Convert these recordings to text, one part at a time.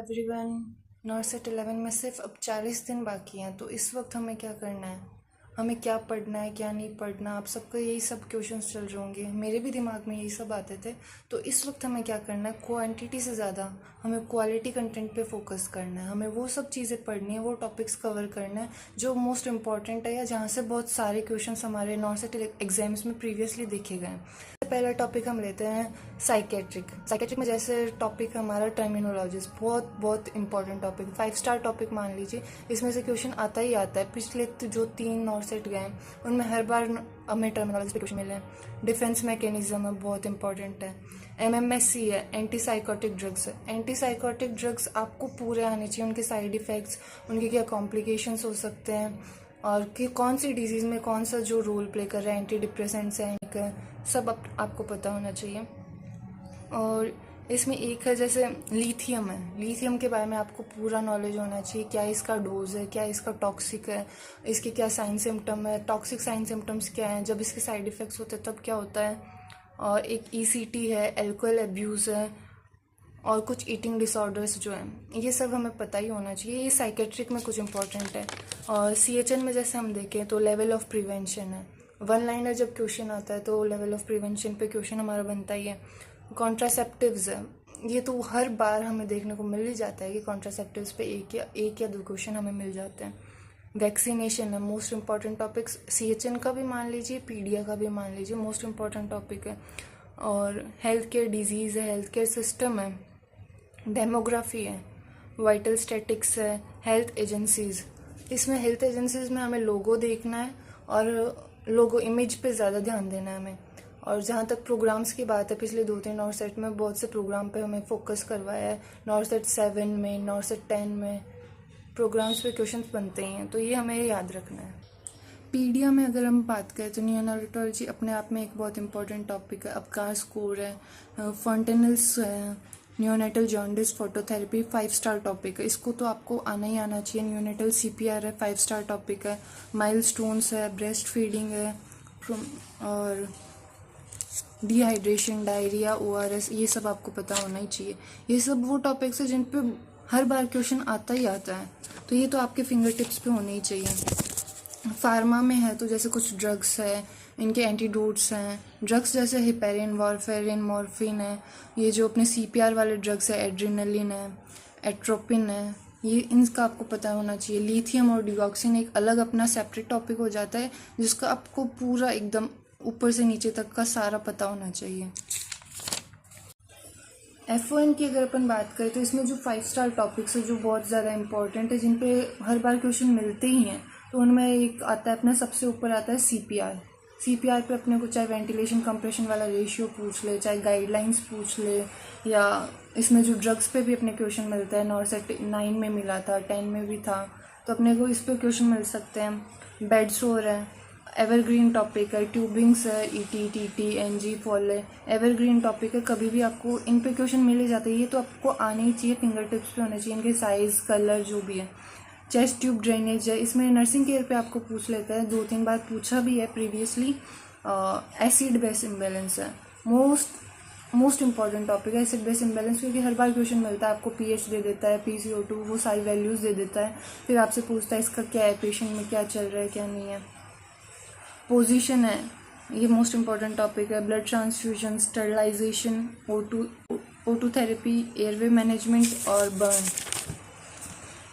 Everyone. नॉर्सेट 11 में सिर्फ अब 40 दिन बाकी हैं, तो इस वक्त हमें क्या करना है, हमें क्या पढ़ना है क्या नहीं पढ़ना। आप सबको यही सब क्वेश्चंस चल रहे होंगे, मेरे भी दिमाग में यही सब आते थे। तो इस वक्त हमें क्या करना है, क्वांटिटी से ज़्यादा हमें क्वालिटी कंटेंट पे फोकस करना है। हमें वो सब चीज़ें पढ़नी है, वो टॉपिक्स कवर करना है जो मोस्ट इंपॉर्टेंट है या जहाँ से बहुत सारे क्वेश्चंस हमारे नॉर्सेट एग्जाम्स में प्रीवियसली देखे गए हैं। पहला टॉपिक हम लेते हैं साइकेट्रिक में जैसे टॉपिक हमारा टर्मिनोलॉजिस्ट, बहुत बहुत इंपॉर्टेंट टॉपिक, 5 स्टार टॉपिक मान लीजिए। इसमें से क्वेश्चन आता ही आता है। पिछले जो 3 नॉर्सेट गए हैं उनमें हर बार हमें टर्मिनोलॉजी पे क्वेश्चन मिले हैं। डिफेंस मैकेनिज्म है, बहुत इंपॉर्टेंट है। MMSC है, एंटी साइकोटिक ड्रग्स है। एंटी साइकोटिक ड्रग्स आपको पूरे आने चाहिए, उनके साइड इफ़ेक्ट्स, उनके क्या कॉम्प्लिकेशंस हो सकते हैं और कि कौन सी डिजीज़ में कौन सा जो रोल प्ले कर रहा है, एंटी डिप्रेसेंट्स है, सब आपको पता होना चाहिए। और इसमें एक है जैसे लिथियम है, लिथियम के बारे में आपको पूरा नॉलेज होना चाहिए। क्या इसका डोज है, क्या इसका टॉक्सिक है, इसके क्या साइन सिम्टम है, टॉक्सिक साइन सिम्टम्स क्या हैं, जब इसके साइड इफ़ेक्ट्स होते हैं तब क्या होता है। और एक ECT है, एल्कोहल एब्यूज़ है, और कुछ ईटिंग डिसऑर्डर्स जो हैं, ये सब हमें पता ही होना चाहिए। ये साइकेट्रिक में कुछ इंपॉर्टेंट है। और CHN में जैसे हम देखें तो लेवल ऑफ प्रिवेंशन है। 1 लाइनर जब क्वेश्चन आता है तो लेवल ऑफ प्रिवेंशन पे क्वेश्चन हमारा बनता ही है। कॉन्ट्रासेप्टिव्स है, ये तो हर बार हमें देखने को मिल ही जाता है कि कॉन्ट्रासेप्टिव्स पे एक या दो क्वेश्चन हमें मिल जाते हैं। वैक्सीनेशन है, मोस्ट इंपॉर्टेंट टॉपिक्स, CHN का भी मान लीजिए, पीडिया का भी मान लीजिए, मोस्ट इंपॉर्टेंट टॉपिक है। और हेल्थ केयर डिजीज़ है, हेल्थ केयर सिस्टम है, डेमोग्राफी है, वाइटल स्टैटिक्स है, हेल्थ एजेंसीज़। इसमें हेल्थ एजेंसीज़ में हमें लोगो देखना है और लोगो इमेज पे ज़्यादा ध्यान देना है हमें। और जहाँ तक प्रोग्राम्स की बात है, पिछले 2-3 नॉर्सेट में बहुत से प्रोग्राम पे हमें फोकस करवाया है। नॉर्सेट 7 में, नॉर्सेट 10 में प्रोग्राम्स पे क्वेश्चंस बनते ही हैं, तो ये हमें याद रखना है। पीडिया में अगर हम बात करें तो नियोनाटोलॉजी अपने आप में एक बहुत इंपॉर्टेंट टॉपिक है। अपकार स्कोर है, फॉन्टेनल्स है, neonatal jaundice phototherapy 5 star topic है, इसको तो आपको आना ही आना चाहिए। नियोनेटल CPR है, 5 स्टार टॉपिक है। माइलस्टोन्स है, ब्रेस्ट फीडिंग है, और डिहाइड्रेशन, डायरिया, ORS, ये सब आपको पता होना ही चाहिए। ये सब वो टॉपिक्स है जिन पे हर बार क्वेश्चन आता ही आता है, तो ये तो आपके फिंगर टिप्स पे होने ही चाहिए। फार्मा में है तो जैसे कुछ ड्रग्स है, इनके एंटीडोट्स हैं। ड्रग्स जैसे हिपेरिन, वारफेरिन, मॉर्फिन है। ये जो अपने CPR वाले ड्रग्स है, एड्रेनलिन है, एट्रोपिन है, ये इनका आपको पता होना चाहिए। लिथियम और डिगॉक्सिन एक अलग अपना सेपरेट टॉपिक हो जाता है, जिसका आपको पूरा एकदम ऊपर से नीचे तक का सारा पता होना चाहिए। FON की अगर अपन बात करें तो इसमें जो 5 स्टार टॉपिक्स है जो बहुत ज़्यादा इंपॉर्टेंट है, जिन पे हर बार क्वेश्चन मिलते ही हैं, तो उनमें एक आता है अपना सबसे ऊपर आता है CPR पे अपने को चाहे वेंटिलेशन कंप्रेशन वाला रेशियो पूछ ले, चाहे गाइडलाइंस पूछ ले, या इसमें जो ड्रग्स पे भी अपने क्वेश्चन मिलता है। नॉर्सेट 9 में मिला था, 10 में भी था, तो अपने को इस पर क्वेश्चन मिल सकते हैं। बेड सोर है, एवरग्रीन टॉपिक है। ट्यूबिंग्स है, ET, TT, NG, फॉल है, एवरग्रीन टॉपिक है, कभी भी आपको इन पे क्वेश्चन मिल ही जाते हैं। ये तो आपको आने ही चाहिए, फिंगर टिप्स पे होने चाहिए, इनके साइज़, कलर जो भी है। चेस्ट ट्यूब ड्रेनेज है, इसमें नर्सिंग केयर पे आपको पूछ लेता है, 2-3 बार पूछा भी है प्रीवियसली। एसिड बेस इम्बेलेंस है, मोस्ट इंपॉर्टेंट टॉपिक है एसिड बेस इम्बेलेंस, क्योंकि हर बार क्वेश्चन मिलता है। आपको pH दे देता है, PCO2, वो सारी वैल्यूज़ दे देता है, फिर आपसे पूछता है इसका क्या है, पेशेंट में क्या चल रहा है क्या नहीं है। पोजीशन है, ये मोस्ट इंपॉर्टेंट टॉपिक है। Blood transfusion, sterilisation, O2 therapy, airway management और बर्न।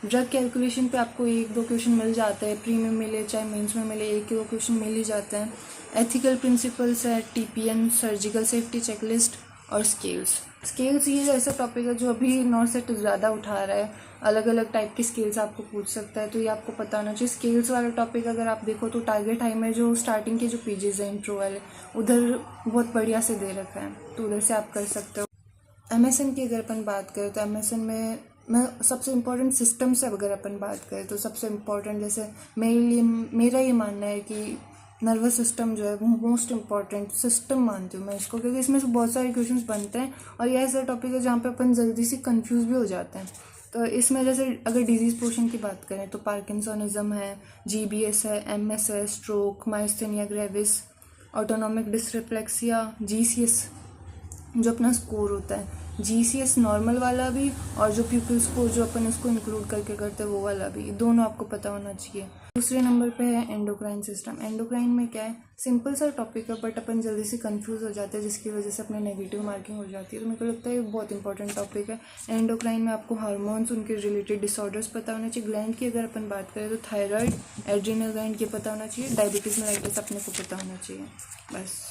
ड्रग कैलकुलेशन पे आपको 1-2 क्वेश्चन मिल जाते हैं, प्री में मिले चाहे मेंस में मिले, 1-2 क्वेश्चन मिल ही जाते हैं। एथिकल प्रिंसिपल्स है, TPN, सर्जिकल सेफ्टी चेकलिस्ट, और स्केल्स ये ऐसा टॉपिक है जो अभी नॉर्सेट ज़्यादा उठा रहा है। अलग अलग टाइप की स्केल्स आपको पूछ सकता है, तो ये आपको पता होना चाहिए। स्केल्स वाला टॉपिक अगर आप देखो तो टारगेट हाई में जो स्टार्टिंग के जो पेजेस हैं इंट्रो वाले, उधर बहुत बढ़िया से दे रखा है, तो उधर से आप कर सकते हो। MSN की अगर अपन बात करें तो MSN में मैं सबसे इम्पोर्टेंट सिस्टम से अगर अपन बात करें तो सबसे इम्पोर्टेंट, जैसे मेरा ये मानना है कि नर्वस सिस्टम जो है वो मोस्ट इम्पॉर्टेंट सिस्टम मानती हूँ मैं इसको, क्योंकि इसमें से बहुत सारे क्वेश्चंस बनते हैं और ये ऐसा टॉपिक है जहाँ पे अपन जल्दी से कंफ्यूज भी हो जाते हैं। तो इसमें जैसे अगर डिजीज़ पोर्शन की बात करें तो पार्किंसोनिज्म है, GBS है, MS है, stroke, myasthenia gravis, autonomic dysreflexia, GCS जो अपना स्कोर होता है, GCS नॉर्मल वाला भी और जो पीपल्स को जो अपन उसको इंक्लूड करके करते हैं वो वाला भी, दोनों आपको पता होना चाहिए। दूसरे नंबर पे है एंडोक्राइन सिस्टम। एंडोक्राइन में क्या है, सिंपल सा टॉपिक है बट अपन जल्दी से कंफ्यूज हो जाते हैं जिसकी वजह से अपने नेगेटिव मार्किंग हो जाती है। तो मेरे को लगता है ये बहुत इंपॉर्टेंट टॉपिक है। एंडोक्राइन में आपको हार्मोन्स, उनके रिलेटेड डिसऑर्डर्स पता होना चाहिए। ग्लैंड की अगर अपन बात करें तो थायराइड, एड्रिनल ग्लैंड ये पता होना चाहिए। डायबिटीज़ मेलाइटिस अपने को पता होना चाहिए बस।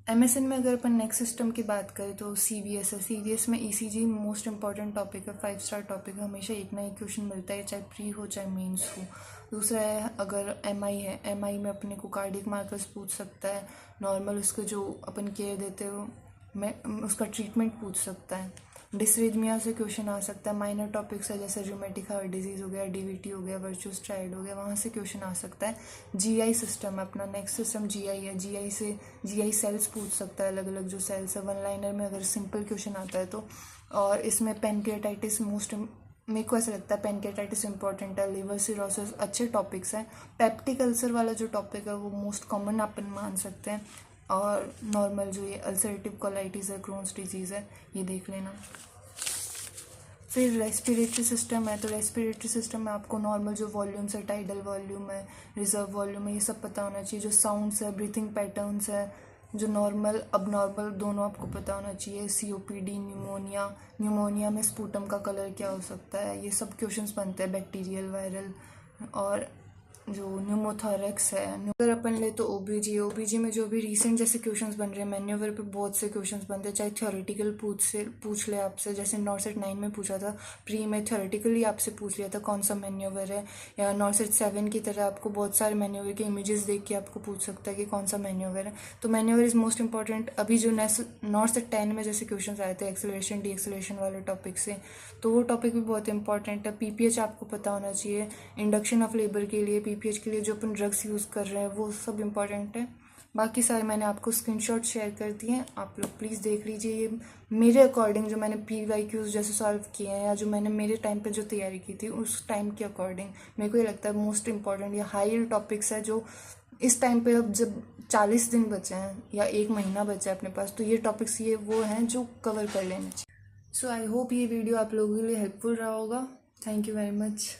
MSN में अगर अपन नेक्स्ट सिस्टम की बात करें तो CVS है। CVS में ECG मोस्ट इंपॉर्टेंट टॉपिक है, 5 स्टार टॉपिक है, हमेशा एक ना एक क्वेश्चन मिलता है, चाहे प्री हो चाहे मेंस हो। दूसरा है अगर MI है, MI में अपने को कार्डियक मार्कर्स पूछ सकता है, नॉर्मल उसके जो अपन केयर देते हो मैं उसका ट्रीटमेंट पूछ सकता है। डिसरिथमिया से क्वेश्चन आ सकता है। माइनर टॉपिक्स है जैसे रूमेटिक हार्ट डिजीज़ हो गया, DVT हो गया, वर्चुअस ट्राइड हो गया, वहाँ से क्वेश्चन आ सकता है। GI सिस्टम है अपना, नेक्स्ट सिस्टम GI है। GI से GI सेल्स पूछ सकता है, अलग अलग जो सेल्स है, वन लाइनर में अगर सिंपल क्वेश्चन आता है तो। और इसमें पेनक्रियाटाइटिस मोस्ट, मेरे को ऐसा लगता है पेनक्रियाटाइटिस इंपॉर्टेंट है। लिवर सिरोसिस अच्छे टॉपिक्स हैं। पेप्टिक अल्सर वाला जो टॉपिक है वो मोस्ट कॉमन अपन मान सकते हैं। और नॉर्मल जो ये अल्सरेटिव कोलाइटिस है, क्रोन्स डिजीज़ है, ये देख लेना। फिर रेस्पिरेटरी सिस्टम है, तो रेस्पिरेटरी सिस्टम में आपको नॉर्मल जो वॉल्यूम्स है, टाइडल वॉल्यूम है, रिजर्व वॉल्यूम है, ये सब पता होना चाहिए। जो साउंड्स है, ब्रीथिंग पैटर्न्स है, जो नॉर्मल अब नॉर्मल दोनों आपको पता होना चाहिए। COPD, न्यूमोनिया में स्पूटम का कलर क्या हो सकता है, ये सब क्वेश्चंस बनते हैं, बैक्टीरियल, वायरल। और जो न्यूमोथोरैक्स है, अगर अपन ले तो OBG में जो भी रिसेंट जैसे क्वेश्चंस बन रहे हैं, मैन्यूवर पे बहुत से क्वेश्चंस बनते हैं, चाहे थ्योरेटिकल पूछ ले आपसे, जैसे नॉर्सेट 9 में पूछा था, प्री में थ्योरेटिकली आपसे पूछ लिया था कौन सा मैन्यूवर है, या नॉर्सेट 7 की तरह आपको बहुत सारे मैन्यूवर के इमेजेस देख के आपको पूछ सकता है कि कौन सा मैन्यूवर है। तो मैन्यूवर इज मोस्ट इंपॉर्टेंट। अभी जो नॉर्सेट 10 में जैसे क्वेश्चन आए थे एक्सेलरेशन डीएक्सेलरेशन वाले टॉपिक से, तो वो टॉपिक भी बहुत इंपॉर्टेंट है। PPH आपको पता होना चाहिए, इंडक्शन ऑफ लेबर के लिए, PPH के लिए जो अपन ड्रग्स यूज़ कर रहे हैं वो सब इंपॉर्टेंट है। बाकी सारे मैंने आपको स्क्रीनशॉट शेयर कर दिए हैं, आप लोग प्लीज़ देख लीजिए। ये मेरे अकॉर्डिंग जो मैंने PYQs जैसे सॉल्व किए हैं या जो मैंने मेरे टाइम पे जो तैयारी की थी उस टाइम के अकॉर्डिंग मेरे को ये लगता है मोस्ट इंपॉर्टेंट या हाई टॉपिक्स है जो इस टाइम पे अब जब 40 दिन बचे हैं या 1 महीना बचा है अपने पास, तो ये टॉपिक्स ये वो हैं जो कवर कर लेने चाहिए। सो आई होप ये वीडियो आप लोगों के लिए हेल्पफुल रहा होगा। Thank you very much.